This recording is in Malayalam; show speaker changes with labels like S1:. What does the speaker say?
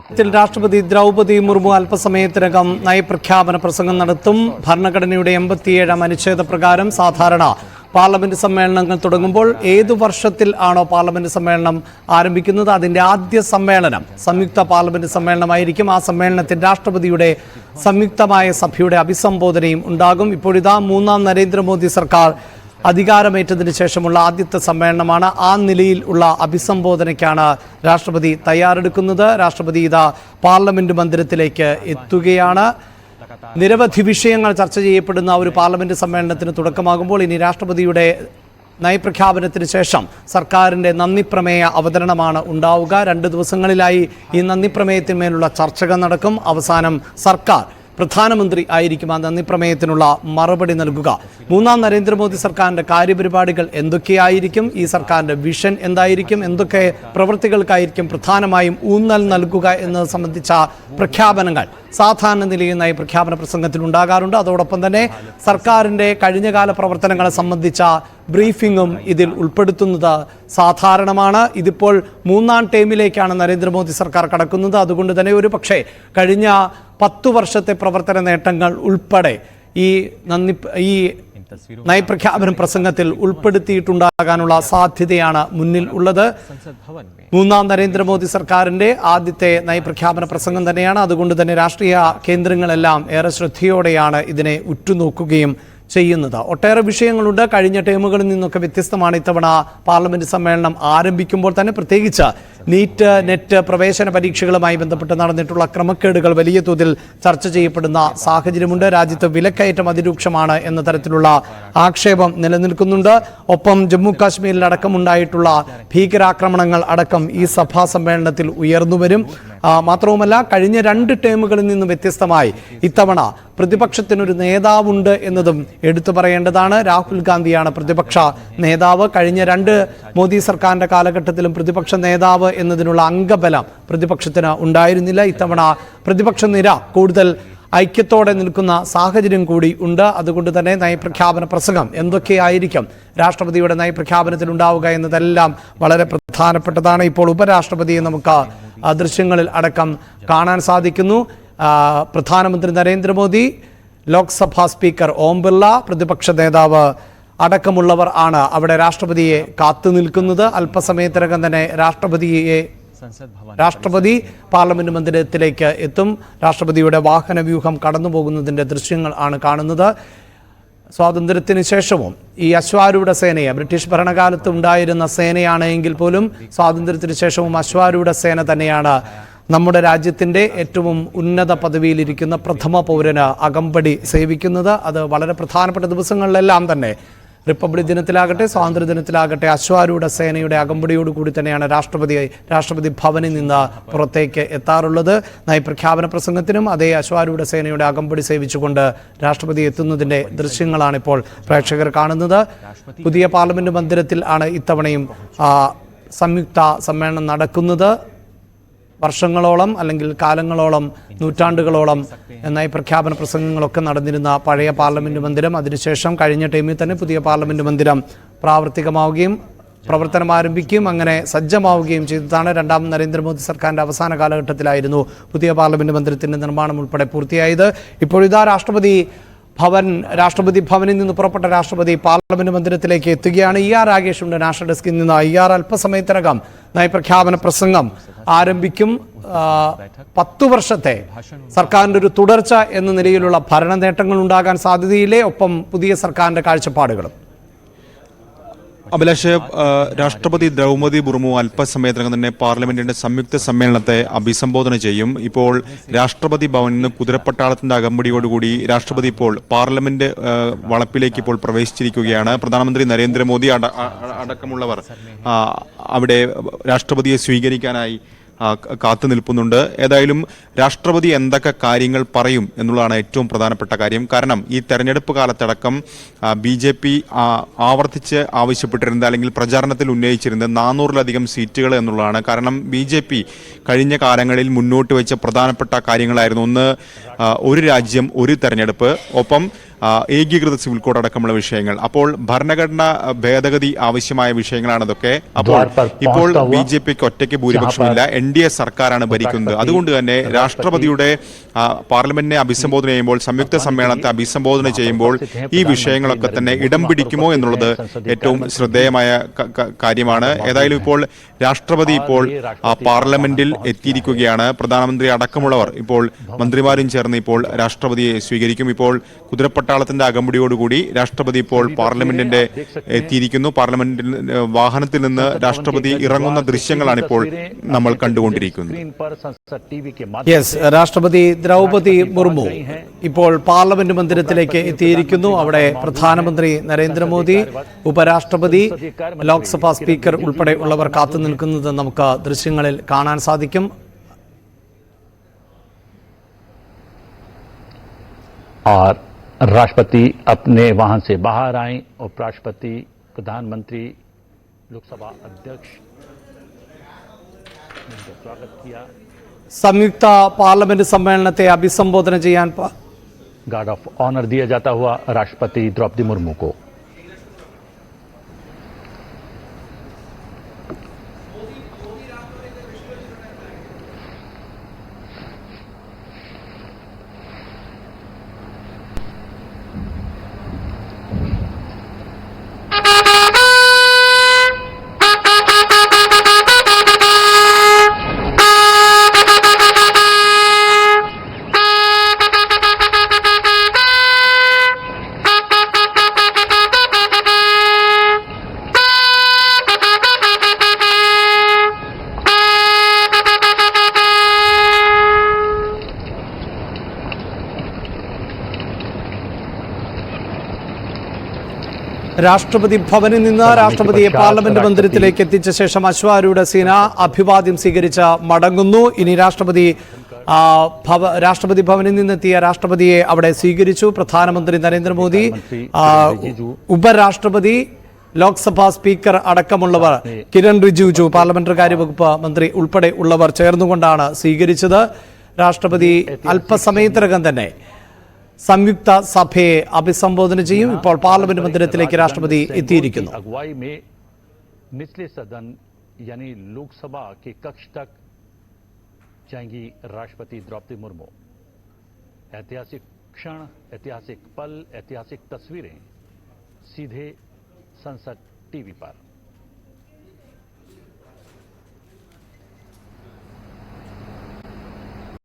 S1: രാഷ്ട്രപതി ദ്രൗപദി മുർമു അല്പസമയത്തിനകം നയപ്രഖ്യാപന പ്രസംഗം നടത്തും. ഭരണഘടനയുടെ 87 അനുച്ഛേദ പ്രകാരം സാധാരണ പാർലമെന്റ് സമ്മേളനങ്ങൾ തുടങ്ങുമ്പോൾ ഏതു വർഷത്തിൽ ആണോ പാർലമെന്റ് സമ്മേളനം ആരംഭിക്കുന്നത് അതിന്റെ ആദ്യ സമ്മേളനം സംയുക്ത പാർലമെന്റ് സമ്മേളനമായിരിക്കും. ആ സമ്മേളനത്തിൽ രാഷ്ട്രപതിയുടെ സംയുക്തമായ സഭയുടെ അഭിസംബോധനയും ഉണ്ടാകും. ഇപ്പോഴിതാ മൂന്നാം നരേന്ദ്രമോദി സർക്കാർ അധികാരമേറ്റതിന് ശേഷമുള്ള ആദ്യത്തെ സമ്മേളനമാണ്. ആ നിലയിൽ ഉള്ള അഭിസംബോധനയ്ക്കാണ് രാഷ്ട്രപതി തയ്യാറെടുക്കുന്നത്. രാഷ്ട്രപതി ഇതാ പാർലമെന്റ് മന്ദിരത്തിലേക്ക് എത്തുകയാണ്. നിരവധി വിഷയങ്ങൾ ചർച്ച ചെയ്യപ്പെടുന്ന ഒരു പാർലമെന്റ് സമ്മേളനത്തിന് തുടക്കമാകുമ്പോൾ ഇനി രാഷ്ട്രപതിയുടെ നയപ്രഖ്യാപനത്തിന് ശേഷം സർക്കാരിൻ്റെ നന്ദിപ്രമേയ അവതരണമാണ് ഉണ്ടാവുക. 2 ദിവസങ്ങളിലായി ഈ നന്ദിപ്രമേയത്തിന്മേലുള്ള ചർച്ചകൾ നടക്കും. അവസാനം സർക്കാർ പ്രധാനമന്ത്രി ആയിരിക്കും ആ നന്ദിപ്രമേയത്തിനുള്ള മറുപടി നൽകുക. മൂന്നാം നരേന്ദ്രമോദി സർക്കാരിൻ്റെ കാര്യപരിപാടികൾ എന്തൊക്കെയായിരിക്കും, ഈ സർക്കാരിൻ്റെ വിഷൻ എന്തായിരിക്കും, എന്തൊക്കെ പ്രവൃത്തികൾക്കായിരിക്കും പ്രധാനമായും ഊന്നൽ നൽകുക എന്നത് സംബന്ധിച്ച പ്രഖ്യാപനങ്ങൾ സാധാരണ നിലയിൽ നയപ്രഖ്യാപന പ്രസംഗത്തിൽ ഉണ്ടാകാറുണ്ട്. അതോടൊപ്പം തന്നെ സർക്കാരിൻ്റെ കഴിഞ്ഞകാല പ്രവർത്തനങ്ങളെ സംബന്ധിച്ച ബ്രീഫിങ്ങും ഇതിൽ ഉൾപ്പെടുത്തുന്നത് സാധാരണമാണ്. ഇതിപ്പോൾ 3ാം ടേമിലേക്കാണ് നരേന്ദ്രമോദി സർക്കാർ കടക്കുന്നത്. അതുകൊണ്ട് തന്നെ ഒരു പക്ഷേ കഴിഞ്ഞ 10 വർഷത്തെ പ്രവർത്തന നേട്ടങ്ങൾ ഉൾപ്പെടെ ഈ നയപ്രഖ്യാപന പ്രസംഗത്തിൽ ഉൾപ്പെടുത്തിയിട്ടുണ്ടാകാനുള്ള സാധ്യതയാണ് മുന്നിൽ ഉള്ളത്. 3ാം നരേന്ദ്രമോദി സർക്കാരിൻ്റെ ആദ്യത്തെ നയപ്രഖ്യാപന പ്രസംഗം തന്നെയാണ്. അതുകൊണ്ട് തന്നെ രാഷ്ട്രീയ കേന്ദ്രങ്ങളെല്ലാം ഏറെ ശ്രദ്ധയോടെയാണ് ഇതിനെ ഉറ്റുനോക്കുകയും ചെയ്യുന്നത്. ഒട്ടേറെ വിഷയങ്ങളുണ്ട്. കഴിഞ്ഞ ടേമുകളിൽ നിന്നൊക്കെ വ്യത്യസ്തമാണ് ഇത്തവണ പാർലമെന്റ് സമ്മേളനം ആരംഭിക്കുമ്പോൾ തന്നെ. പ്രത്യേകിച്ച് നീറ്റ്, നെറ്റ് പ്രവേശന പരീക്ഷകളുമായി ബന്ധപ്പെട്ട് നടന്നിട്ടുള്ള ക്രമക്കേടുകൾ വലിയ തോതിൽ ചർച്ച ചെയ്യപ്പെടുന്ന സാഹചര്യമുണ്ട്. രാജ്യത്ത് വിലക്കയറ്റം അതിരൂക്ഷമാണ് എന്ന തരത്തിലുള്ള ആക്ഷേപം നിലനിൽക്കുന്നുണ്ട്. ഒപ്പം ജമ്മു കാശ്മീരിലടക്കം ഉണ്ടായിട്ടുള്ള ഭീകരാക്രമണങ്ങൾ അടക്കം ഈ സഭാ സമ്മേളനത്തിൽ ഉയർന്നുവരും. മാത്രവുമല്ല കഴിഞ്ഞ 2 ടേമുകളിൽ നിന്ന് വ്യത്യസ്തമായി ഇത്തവണ പ്രതിപക്ഷത്തിനൊരു നേതാവുണ്ട് എന്നതും എടുത്തു പറയേണ്ടതാണ്. രാഹുൽ ഗാന്ധിയാണ് പ്രതിപക്ഷ നേതാവ്. കഴിഞ്ഞ 2 മോദി സർക്കാരിൻ്റെ കാലഘട്ടത്തിലും പ്രതിപക്ഷ നേതാവ് എന്നതിനുള്ള അംഗബലം പ്രതിപക്ഷത്തിന് ഉണ്ടായിരുന്നില്ല. ഇത്തവണ പ്രതിപക്ഷ നിര കൂടുതൽ ഐക്യത്തോടെ നിൽക്കുന്ന സാഹചര്യം കൂടി ഉണ്ട്. അതുകൊണ്ട് തന്നെ നയപ്രഖ്യാപന പ്രസംഗം എന്തൊക്കെയായിരിക്കും രാഷ്ട്രപതിയുടെ നയപ്രഖ്യാപനത്തിൽ ഉണ്ടാവുക എന്നതെല്ലാം വളരെ പ്രധാനപ്പെട്ടതാണ്. ഇപ്പോൾ ഉപരാഷ്ട്രപതിയെ നമുക്ക് ദൃശ്യങ്ങളിൽ അടക്കം കാണാൻ സാധിക്കുന്നു. പ്രധാനമന്ത്രി നരേന്ദ്രമോദി, ലോക്സഭാ സ്പീക്കർ ഓം ബിർള, പ്രതിപക്ഷ നേതാവ് അടക്കമുള്ളവർ ആണ് അവിടെ രാഷ്ട്രപതിയെ കാത്തു നിൽക്കുന്നത്. അല്പസമയത്തിനകം തന്നെ രാഷ്ട്രപതി പാർലമെന്റ് മന്ദിരത്തിലേക്ക് എത്തും. രാഷ്ട്രപതിയുടെ വാഹന വ്യൂഹം കടന്നു പോകുന്നതിൻ്റെ ദൃശ്യങ്ങൾ ആണ് കാണുന്നത്. സ്വാതന്ത്ര്യത്തിന് ശേഷവും ഈ അശ്വാരൂഢ സേനയെ ബ്രിട്ടീഷ് ഭരണകാലത്ത് ഉണ്ടായിരുന്ന സേനയാണ് എങ്കിൽ പോലും സ്വാതന്ത്ര്യത്തിന് ശേഷവും അശ്വാരൂഢ സേന തന്നെയാണ് നമ്മുടെ രാജ്യത്തിൻ്റെ ഏറ്റവും ഉന്നത പദവിയിലിരിക്കുന്ന പ്രഥമ പൗരന് അകമ്പടി സേവിക്കുന്നത്. അത് വളരെ പ്രധാനപ്പെട്ട ദിവസങ്ങളിലെല്ലാം തന്നെ റിപ്പബ്ലിക് ദിനത്തിലാകട്ടെ സ്വാതന്ത്ര്യ ദിനത്തിലാകട്ടെ അശ്വാരൂഢ സേനയുടെ അകമ്പടിയോടുകൂടി തന്നെയാണ് രാഷ്ട്രപതി ഭവനിൽ നിന്ന് പുറത്തേക്ക് എത്താറുള്ളത്. നയപ്രഖ്യാപന പ്രസംഗത്തിനും അതേ അശ്വാരൂഢ സേനയുടെ അകമ്പടി സേവിച്ചുകൊണ്ട് രാഷ്ട്രപതി എത്തുന്നതിൻ്റെ ദൃശ്യങ്ങളാണ് ഇപ്പോൾ പ്രേക്ഷകർ കാണുന്നത്. പുതിയ പാർലമെന്റ് മന്ദിരത്തിൽ ആണ് ഇത്തവണയും സംയുക്ത സമ്മേളനം നടക്കുന്നത്. വർഷങ്ങളോളം അല്ലെങ്കിൽ കാലങ്ങളോളം, നൂറ്റാണ്ടുകളോളം നയപ്രഖ്യാപന പ്രസംഗങ്ങളൊക്കെ നടന്നിരുന്ന പഴയ പാർലമെന്റ് മന്ദിരം അതിനുശേഷം കഴിഞ്ഞ ടൈമിൽ തന്നെ പുതിയ പാർലമെന്റ് മന്ദിരം പ്രാവർത്തികമാവുകയും പ്രവർത്തനം ആരംഭിക്കുകയും അങ്ങനെ സജ്ജമാവുകയും ചെയ്തതാണ്. 2ാം നരേന്ദ്രമോദി സർക്കാരിൻ്റെ അവസാന കാലഘട്ടത്തിലായിരുന്നു പുതിയ പാർലമെന്റ് മന്ദിരത്തിൻ്റെ നിർമ്മാണം ഉൾപ്പെടെ പൂർത്തിയായത്. ഇപ്പോഴിതാ രാഷ്ട്രപതി ഭവനിൽ നിന്ന് പുറപ്പെട്ട രാഷ്ട്രപതി പാർലമെന്റ് മന്ദിരത്തിലേക്ക് എത്തുകയാണ്. രാഗേഷ് ഉണ്ട് നാഷണൽ ഡെസ്കിൽ നിന്ന്. അല്പസമയത്തിനകം നയപ്രഖ്യാപന പ്രസംഗം ആരംഭിക്കും. 10 വർഷത്തെ സർക്കാരിൻ്റെ ഒരു തുടർച്ച എന്ന നിലയിലുള്ള ഭരണ നേട്ടങ്ങൾ ഉണ്ടാകാൻ സാധ്യതയില്ലേ? ഒപ്പം പുതിയ സർക്കാരിൻ്റെ കാഴ്ചപ്പാടുകളും.
S2: അഭിലാഷ്, രാഷ്ട്രപതി ദ്രൗപദി മുർമു അല്പസമയത്തിനകം തന്നെ പാർലമെന്റിന്റെ സംയുക്ത സമ്മേളനത്തെ അഭിസംബോധന ചെയ്യും. ഇപ്പോൾ രാഷ്ട്രപതി ഭവനിൽ നിന്ന് കുതിരപ്പട്ടാളത്തിന്റെ അകമ്പടിയോടുകൂടി രാഷ്ട്രപതി ഇപ്പോൾ പാർലമെന്റ് വളപ്പിലേക്ക് ഇപ്പോൾ പ്രവേശിച്ചിരിക്കുകയാണ്. പ്രധാനമന്ത്രി നരേന്ദ്രമോദി അടക്കമുള്ളവർ അവിടെ രാഷ്ട്രപതിയെ സ്വീകരിക്കാനായി കാത്തു നിൽക്കുന്നുണ്ട്. ഏതായാലും രാഷ്ട്രപതി എന്തൊക്കെ കാര്യങ്ങൾ പറയും എന്നുള്ളതാണ് ഏറ്റവും പ്രധാനപ്പെട്ട കാര്യം. കാരണം ഈ തെരഞ്ഞെടുപ്പ് കാലത്തടക്കം BJP ആവർത്തിച്ച് ആവശ്യപ്പെട്ടിരുന്നത് അല്ലെങ്കിൽ പ്രചാരണത്തിൽ ഉന്നയിച്ചിരുന്നത് 400-ലധികം സീറ്റുകൾ എന്നുള്ളതാണ്. കാരണം BJP കഴിഞ്ഞ കാലങ്ങളിൽ മുന്നോട്ട് വെച്ച പ്രധാനപ്പെട്ട കാര്യങ്ങളായിരുന്നു. ഒന്ന്, ഒരു രാജ്യം ഒരു തെരഞ്ഞെടുപ്പ്, ഒപ്പം ഏകീകൃത സിവിൽ കോഡ് അടക്കമുള്ള വിഷയങ്ങൾ. അപ്പോൾ ഭരണഘടനാ ഭേദഗതി ആവശ്യമായ വിഷയങ്ങളാണ് അതൊക്കെ. അപ്പോൾ ഇപ്പോൾ BJPക്ക് ഒറ്റയ്ക്ക് ഭൂരിപക്ഷമില്ല, NDA സർക്കാരാണ് ഭരിക്കുന്നത്. അതുകൊണ്ട് തന്നെ രാഷ്ട്രപതിയുടെ പാർലമെന്റിനെ അഭിസംബോധന ചെയ്യുമ്പോൾ, സംയുക്ത സമ്മേളനത്തെ അഭിസംബോധന ചെയ്യുമ്പോൾ ഈ വിഷയങ്ങളൊക്കെ തന്നെ ഇടം പിടിക്കുമോ എന്നുള്ളത് ഏറ്റവും ശ്രദ്ധേയമായ കാര്യമാണ്. ഏതായാലും ഇപ്പോൾ രാഷ്ട്രപതി ഇപ്പോൾ പാർലമെന്റിൽ എത്തിയിരിക്കുകയാണ്. പ്രധാനമന്ത്രി അടക്കമുള്ളവർ ഇപ്പോൾ മന്ത്രിമാരും ചേർന്ന് ഇപ്പോൾ രാഷ്ട്രപതിയെ സ്വീകരിക്കും. ഇപ്പോൾ കുതിരപ്പട്ടാളത്തിന്റെ അകമ്പടിയോടുകൂടി രാഷ്ട്രപതി ഇപ്പോൾ പാർലമെന്റിന്റെ എത്തിയിരിക്കുന്നു. പാർലമെന്റിൽ വാഹനത്തിൽ നിന്ന് രാഷ്ട്രപതി ഇറങ്ങുന്ന ദൃശ്യങ്ങളാണ് ഇപ്പോൾ നമ്മൾ കണ്ടുകൊണ്ടിരിക്കുന്നത്.
S1: യെസ്, രാഷ്ട്രപതി ദ്രൗപതി മുർമു ഇപ്പോൾ പാർലമെന്റ് മന്ദിരത്തിലേക്ക് എത്തിയിരിക്കുന്നു. അവിടെ പ്രധാനമന്ത്രി നരേന്ദ്രമോദി, ഉപരാഷ്ട്രപതി, ലോക്സഭാ സ്പീക്കർ ഉൾപ്പെടെ ഉള്ളവർ കാത്തു നിൽക്കുന്നത് നമുക്ക് ദൃശ്യങ്ങളിൽ കാണാൻ സാധിക്കും.
S3: और राष्ट्रपति अपने वाहन से बाहर आए, उपराष्ट्रपति, प्रधानमंत्री, लोकसभा अध्यक्ष ने स्वागत किया.
S1: സംയുക്ത പാർലമെന്റ് സമ്മേളനത്തെ അഭിസംബോധന ചെയ്യാൻ
S3: गार्ड ऑफ ऑनर दिया जाता हुआ राष्ट्रपति द्रौपदी मुर्मू को.
S1: രാഷ്ട്രപതി ഭവനിൽ നിന്ന് രാഷ്ട്രപതിയെ പാർലമെന്റ് മന്ദിരത്തിലേക്ക് എത്തിച്ച ശേഷം അശ്വാരൂഢ സേന അഭിവാദ്യം സ്വീകരിച്ച് മടങ്ങുന്നു. ഇനി രാഷ്ട്രപതി ഭവനിൽ നിന്നെത്തിയ രാഷ്ട്രപതിയെ അവിടെ സ്വീകരിച്ചു പ്രധാനമന്ത്രി നരേന്ദ്രമോദി, ഉപരാഷ്ട്രപതി, ലോക്സഭാ സ്പീക്കർ അടക്കമുള്ളവർ, കിരൺ റിജിജു പാർലമെന്ററി കാര്യവകുപ്പ് മന്ത്രി ഉൾപ്പെടെ ഉള്ളവർ ചേർന്നുകൊണ്ടാണ് സ്വീകരിച്ചത്. രാഷ്ട്രപതി അല്പസമയത്തിനകം തന്നെ സംയുക്ത സഭയെ അഭിസംബോധന ചെയ്യും. ഇപ്പോൾ പാർലമെന്റ് മന്ദിരത്തിലേക്ക് രാഷ്ട്രപതി എത്തിയിരിക്കുന്നു.
S3: अगुवाई में निचले सदन यानी लोकसभा के कक्ष तक जाएंगी राष्ट्रपति द्रौपदी मुर्मू. ऐतिहासिक क्षण, ऐतिहासिक पल, ऐतिहासिक तस्वीरें सीधे संसद टीवी पर.